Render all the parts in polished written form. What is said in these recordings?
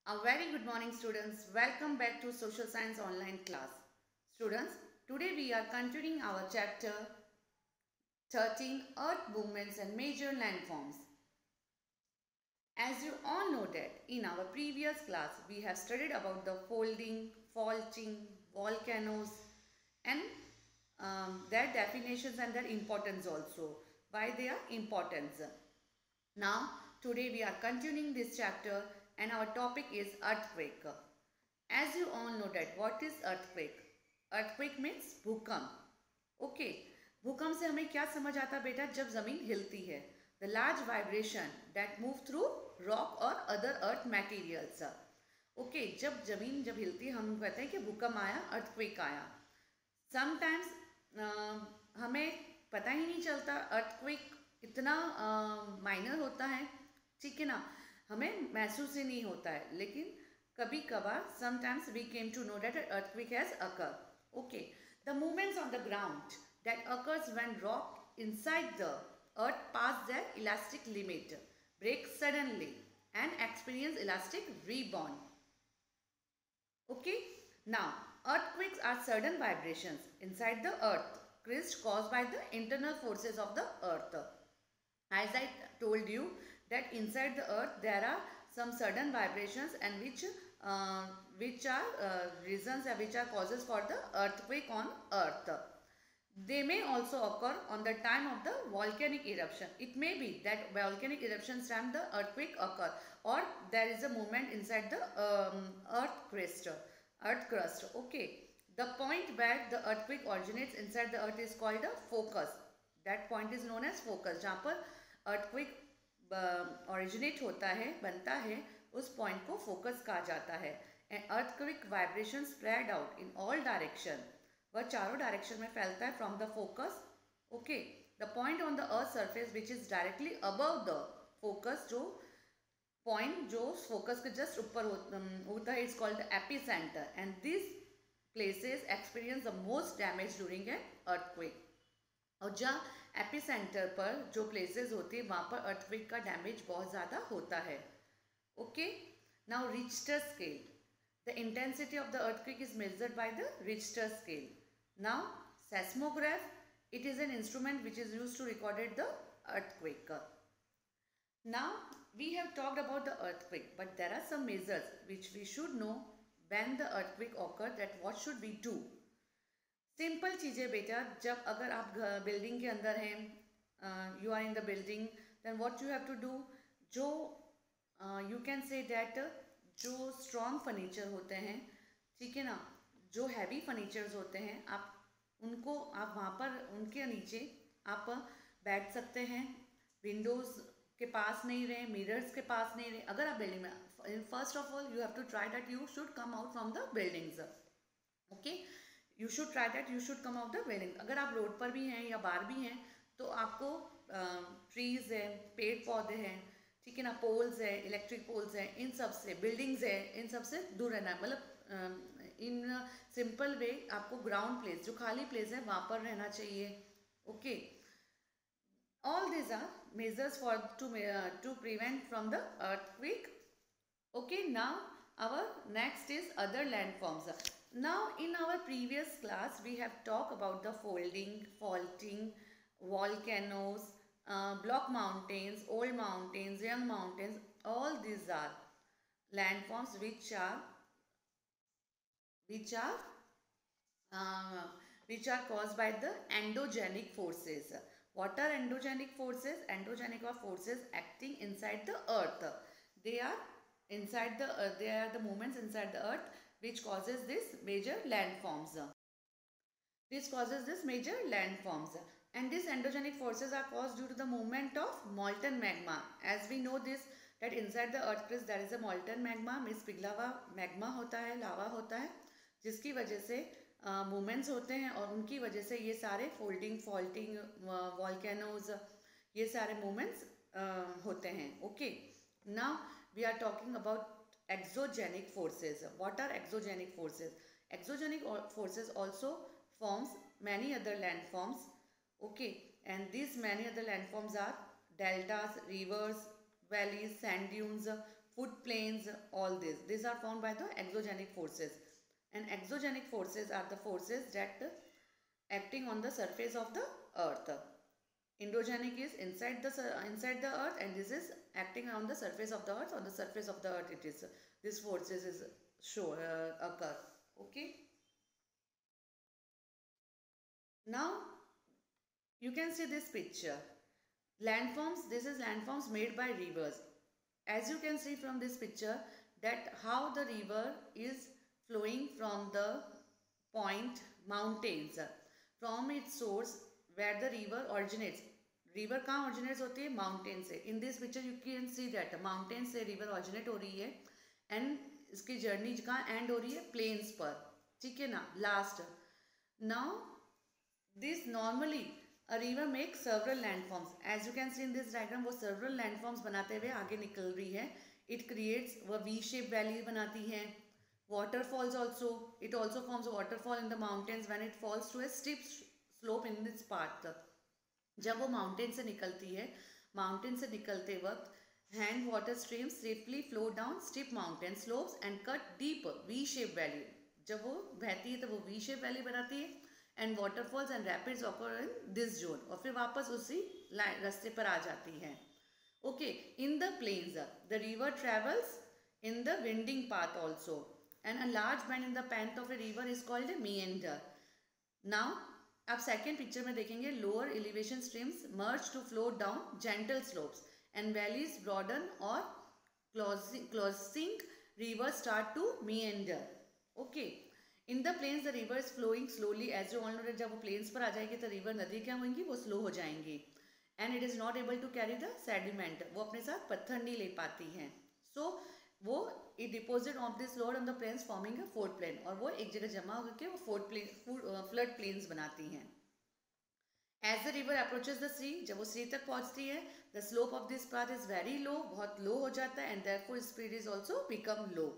A very good morning students. Welcome back to Social Science online class. Students, today we are continuing our chapter 13 Earth movements and major landforms. As you all know that in our previous class we have studied about the folding, faulting, volcanoes and their definitions and their importance also. Why their importance. Now today we are continuing this chapter and our topic is earthquake. As you all know that what is earthquake? Earthquake means भूकंप. Okay भूकंप से हमें क्या समझ आता बेटा? जब जमीन हिलती है, the large vibration that move through rock और अदर अर्थ मटेरियल्स. ओके जब जमीन जब हिलती है हम कहते हैं कि भूकंप आया, अर्थक्वेक आया. समटाइम्स हमें पता ही नहीं चलता, अर्थक्वेक इतना माइनर होता है, ठीक है ना, हमें महसूस ही नहीं होता है. लेकिन कभी कभार sometimes we came to know that an earthquake has occurred. Okay, the movements on the ground that occurs when rock inside the earth pass their elastic limit, break suddenly and experience elastic rebound. Okay, now earthquakes are sudden vibrations inside the earth caused by the internal forces of the earth. As I told you that inside the earth there are some sudden vibrations and which are reasons and which are causes for the earthquake on earth. They may also occur on the time of the volcanic eruption. It may be that volcanic eruptions time the earthquake occur, or there is a movement inside the earth crust. Okay, the point where the earthquake originates inside the earth is called a focus. That point is known as focus. जहाँ पर earthquake originate होता है, बनता है, उस point को focus कहा जाता है. And earthquake vibration spread out in all direction. वह चारों direction में फैलता है from the focus. Okay, the point on the earth surface which is directly above the focus, जो point जो focus के just ऊपर होता है, is called the epicenter. And these places experience the most damage during an earthquake. और जहाँ epicentre पर जो प्लेसेस होती है वहाँ पर अर्थक्वेक का डैमेज बहुत ज़्यादा होता है. Okay, now Richter scale. The intensity of the earthquake is measured by the Richter scale. Now seismograph, it is an instrument which is used to recorded the earthquake. Now we have talked about the earthquake, but there are some measures which we should know when the earthquake occur, that what should we do. Simple चीज़ें बेटा, जब अगर आप building के अंदर हैं, you are in the building, then what you have to do, जो you can say that जो स्ट्रॉन्ग फर्नीचर होते हैं, ठीक है ना, जो हैवी फर्नीचर्स होते हैं, आप उनको आप वहाँ पर उनके नीचे आप बैठ सकते हैं. विंडोज़ के पास नहीं रहे, मिरर्स के पास नहीं रहे. अगर आप बिल्डिंग में, first of all you have to try that you should come out from the buildings. Okay, you should try that you should come out the building. अगर आप रोड पर भी हैं या बाहर भी हैं तो आपको ट्रीज़ है, पेड़ पौधे हैं, ठीक है ना, पोल्स है, इलेक्ट्रिक पोल्स हैं, इन सब से, बिल्डिंग्स है, इन सब से दूर रहना है. मतलब इन सिंपल वे आपको ग्राउंड प्लेस, जो खाली प्लेस है वहाँ पर रहना चाहिए. Okay, all this are measures for to prevent from the earthquake. Okay, now our next is other landforms. Now in our previous class we have talked about the folding, faulting, volcanoes, block mountains, old mountains, young mountains. All these are landforms which are caused by the endogenic forces. What are endogenic forces? Endogenic are forces acting inside the earth. They are they are the movements inside the earth which causes this major landforms. This causes this major landforms, and these endogenic forces are caused due to the movement of molten magma. As we know this, that inside the earth crust there is a molten magma, means पिघला हुआ magma होता है, लावा होता है, जिसकी वजह से movements होते हैं और उनकी वजह से ये सारे folding, faulting, volcanoes, ये सारे movements होते हैं. Okay, now we are talking about exogenic forces. What are exogenic forces? Exogenic forces also forms many other landforms. Okay, and these many other landforms are deltas, rivers, valleys, sand dunes, food plains, all this. These are formed by the exogenic forces. And exogenic forces are the forces that acting on the surface of the earth. Endogenic is inside the earth, and this is acting on the surface of the earth. On the surface of the earth, it is these forces is occur. Okay. Now you can see this picture. Landforms. This is landforms made by rivers. As you can see from this picture, that how the river is flowing from the point mountains, from its source where the river originates. River कहाँ originates होती है? Mountain से. In this picture you can see that mountain से river originate हो रही है and इसकी journey कहाँ एंड हो रही है? प्लेन्स पर. ठीक है ना. Last now this normally a river makes several landforms. As you can see in this diagram, वो several landforms बनाते हुए आगे निकल रही है. It creates वो V-shaped valley बनाती है. Waterfalls also, it also forms a waterfall in the mountains when it falls to a steep slope in its path. जब वो mountain से निकलती है, mountain से निकलते वक्त hand water streams safely flow down steep mountain slopes and cut deep V-shaped valley. जब वो बहती है तो वो V-shaped valley बनाती है and waterfalls and rapids occur in this zone. और फिर वापस उसी रास्ते पर आ जाती है. Okay, in the plains, the river travels in the winding path also, and a large bend in the path of a river is called a meander. Now, आप second picture में देखेंगे lower elevation streams merge to flow down gentle slopes, and valleys broaden or closing rivers start to meander. Okay. In the plains the river is flowing slowly. As you all know, जब वो planes पर आ जाएगी तो river नदी क्या होंगी? वो slow हो जाएंगी. And it is not able to carry the sediment. वो अपने साथ पत्थर नहीं ले पाती हैं. सो वो it deposit of this load on the plains forming a fourth plain. और वो एक जगह जमा होकर वो फ्लड प्लेन्स बनाती हैं. As the river approaches the sea, जब वो सी तक पहुंचती है, the slope of this path is very low, बहुत लो हो जाता है, and therefore speed is also become low.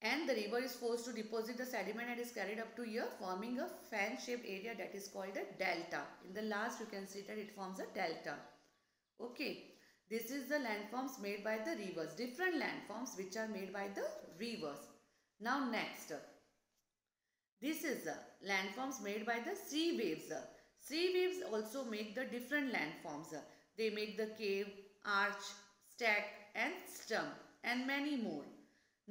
And the river is forced to deposit the sediment and is carried up to here, forming a fan-shaped area that is called a delta. In the last, you can see that it forms a delta. Okay, this is the landforms made by the rivers. Different landforms which are made by the rivers. Now next, this is the landforms made by the sea waves. Sea waves also make the different landforms. They make the cave, arch, stack, and stump, and many more.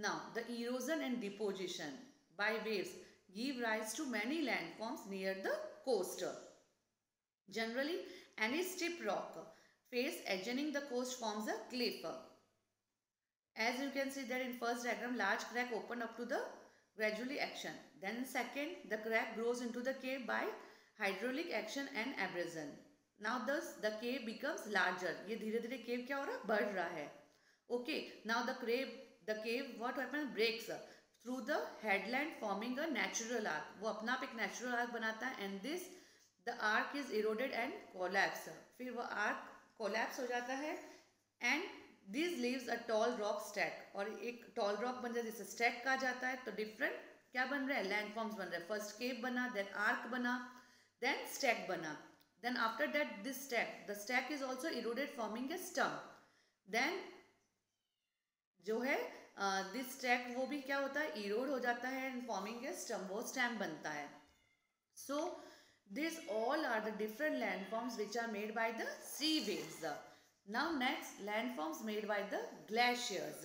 Now, the erosion and deposition by waves give rise to many landforms near the coast. Generally, any steep rock face adjoining the coast forms a cliff. As you can see that in first diagram, large crack open up to the gradually action. Then second, the crack grows into the cave by hydraulic action and abrasion. Now thus the cave becomes larger. ये धीरे धीरे cave क्या हो रहा है? बढ़ रहा है. Okay, now the cave what happens? Breaks through the headland forming a natural arc. वो अपना आप एक natural arc बनाता है and this the arc is eroded and collapse. फिर वो arc collapse हो जाता है and this leaves a tall rock stack. और एक tall rock बन जाता है जिसे stack कहा जाता है. तो different क्या बन रहा है? landforms बन रहा है. First cave बना, then arc बना, then stack बना. Then after that this stack, the stack is also eroded forming a stump. Then जो है दिस स्टैक वो भी क्या होता है? इरोड हो जाता है एंड फॉर्मिंग ए स्टम्प, वो स्टैम्प बनता है. So this all are the different landforms which are made by the sea waves. Now next, landforms made by the glaciers.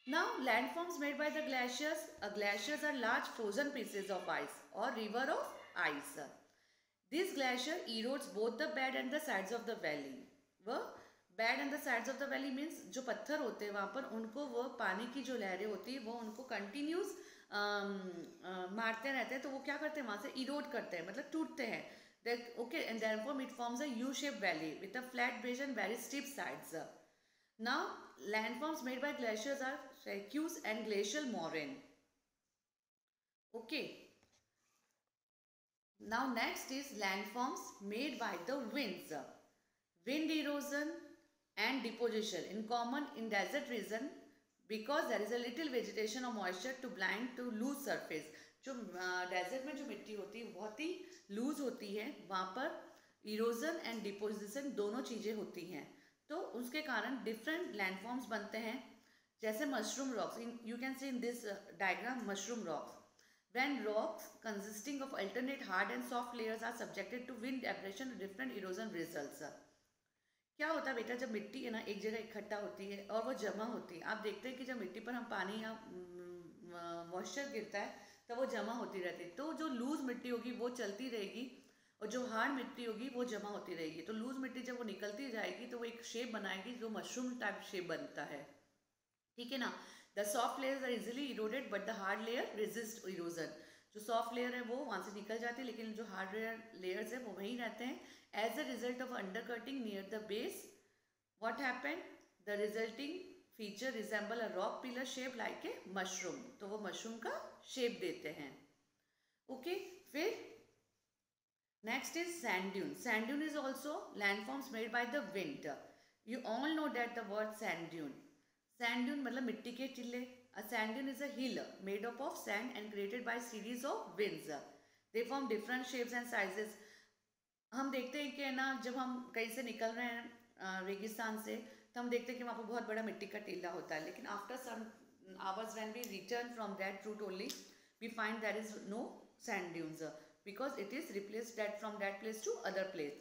Now landforms made by the glaciers. Glaciers are large frozen pieces of ice or river of ice. This glacier erodes both the bed and the sides of the valley. वो bed and the sides of the valley means जो पत्थर होते हैं वहाँ पर उनको वो पानी की जो लहरें होती है वो उनको कंटिन्यूस मारते रहते हैं. तो वो क्या करते हैं? वहाँ से इरोड करते हैं, मतलब टूटते हैं. Okay, and therefore it forms a U shape valley with a flat base and very steep sides. Now landforms made by glaciers are fractures and glacial moraine. Okay, now next is landforms made by the winds. Wind erosion and deposition in common in desert region because there is a little vegetation or moisture to blind to loose surface. जो desert में जो मिट्टी होती है बहुत ही loose होती है, वहाँ पर इरोजन एंड डिपोजिशन दोनों चीज़ें होती हैं. तो उसके कारण डिफरेंट लैंडफॉर्म्स बनते हैं. जैसे mushroom rocks, you can see in this diagram mushroom rocks. When rocks consisting of alternate hard and soft layers are subjected to wind, abrasion, different erosion results. क्या होता है बेटा, जब मिट्टी है ना एक जगह इकट्ठा होती है और वो जमा होती है, आप देखते हैं कि जब मिट्टी पर हम पानी या मॉइस्चर गिरता है तब वो जमा होती रहती है. तो जो लूज मिट्टी होगी वो चलती रहेगी और जो हार्ड मिट्टी होगी वो जमा होती रहेगी. तो लूज मिट्टी जब वो निकलती जाएगी तो वो एक शेप बनाएगी जो मशरूम टाइप शेप बनता है. ठीक है ना. The soft layers are easily eroded but the hard layer resist erosion. जो सॉफ्ट लेयर है वो वहाँ से निकल जाती है लेकिन जो हार्ड लेयर्स है वो वहीं रहते हैं. As a result of under cutting near the base, what happen, the resulting feature resemble a rock pillar shape like a mushroom. तो वो मशरूम का शेप देते हैं. ओके. फिर next is sand dune. Sand dune is also landforms made by the wind. You all know that the word sand dune. Sand dune मतलब मिट्टी के टिल्ले. A sand dune is a hill made up of sand and created by series of winds. They form different shapes and sizes. हम देखते हैं कि ना जब हम कहीं से निकल रहे हैं रेगिस्तान से तो हम देखते हैं कि वहाँ पर बहुत बड़ा मिट्टी का टीला होता है. लेकिन after some hours when we return from that route only we find there is no sand dunes because it is replaced that from that place to other place.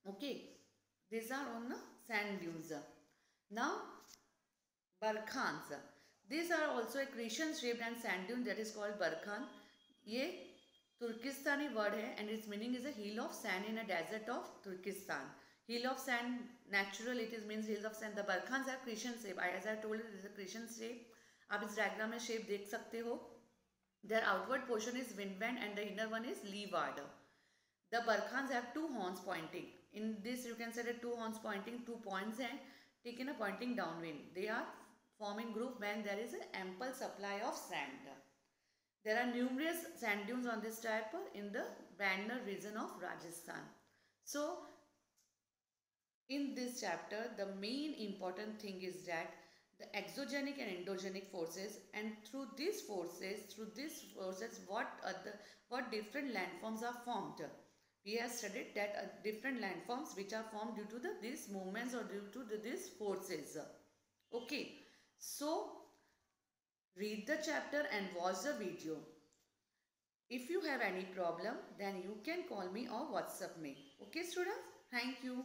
Okay, these are on the sand dunes. Now barkhans. These are also a crescent shaped and sand dune that is called barkhan. ये तुर्किस्तानी word है and its meaning is a hill of sand in a desert of Turkestan. Hill of sand, natural it is means hill of sand. The barkhans are crescent shape. As I told you, it is a crescent shape. आप इस diagram में shape देख सकते हो. Their outward portion is windband and the inner one is leeward. The barkhans have two horns pointing. In this you can say that two horns pointing, 2 points हैं, ठीक है ना, pointing downwind. They are forming group when there is an ample supply of sand. There are numerous sand dunes on this type in the Bandar region of Rajasthan. So in this chapter the main important thing is that the exogenic and endogenic forces, and through these forces what different landforms are formed. We have studied that different landforms which are formed due to these movements or due to these forces. Okay, so read the chapter and watch the video. If you have any problem then you can call me or WhatsApp me. Okay students, thank you.